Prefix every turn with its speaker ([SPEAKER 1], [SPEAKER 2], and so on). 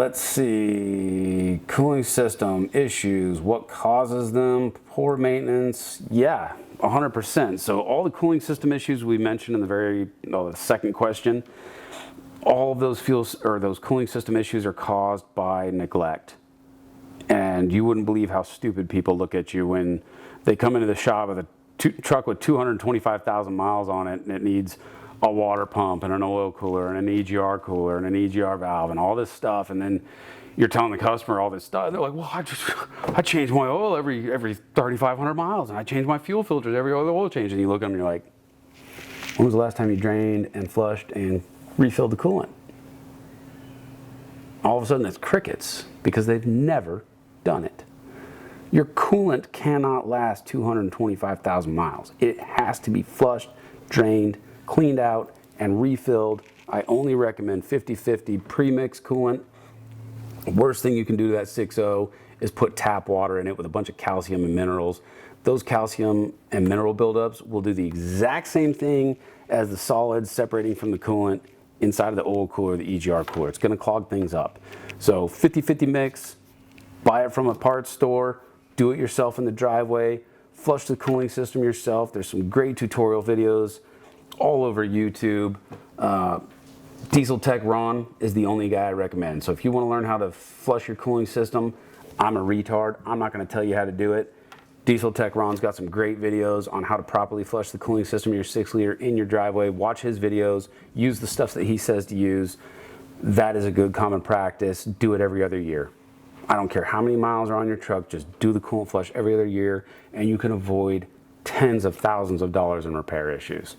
[SPEAKER 1] Let's see, cooling system issues, what causes them? Poor maintenance, yeah, 100%. So all the cooling system issues we mentioned in the second question, all of those those cooling system issues are caused by neglect. And you wouldn't believe how stupid people look at you when they come into the shop with a truck with 225,000 miles on it, and it needs a water pump and an oil cooler and an EGR cooler and an EGR valve and all this stuff, and then you're telling the customer all this stuff. They're like, well, I change my oil every 3,500 miles, and I change my fuel filters every other oil change. And you look at them and you're like, when was the last time you drained and flushed and refilled the coolant? All of a sudden it's crickets because they've never done it. Your coolant cannot last 225,000 miles. It has to be flushed, drained, cleaned out, and refilled. I only recommend 50-50 pre-mix coolant. The worst thing you can do to that 6.0 is put tap water in it with a bunch of calcium and minerals. Those calcium and mineral buildups will do the exact same thing as the solids separating from the coolant inside of the oil cooler, the EGR cooler. It's gonna clog things up. So 50-50 mix, buy it from a parts store, do it yourself in the driveway, flush the cooling system yourself. There's some great tutorial videos all over YouTube. Diesel Tech Ron is the only guy I recommend. So if you want to learn how to flush your cooling system, I'm a retard. I'm not going to tell you how to do it. Diesel Tech Ron's got some great videos on how to properly flush the cooling system of your 6-liter in your driveway. Watch his videos. Use the stuff that he says to use. That is a good common practice. Do it every other year. I don't care how many miles are on your truck, just do the coolant flush every other year, and you can avoid tens of thousands of dollars in repair issues.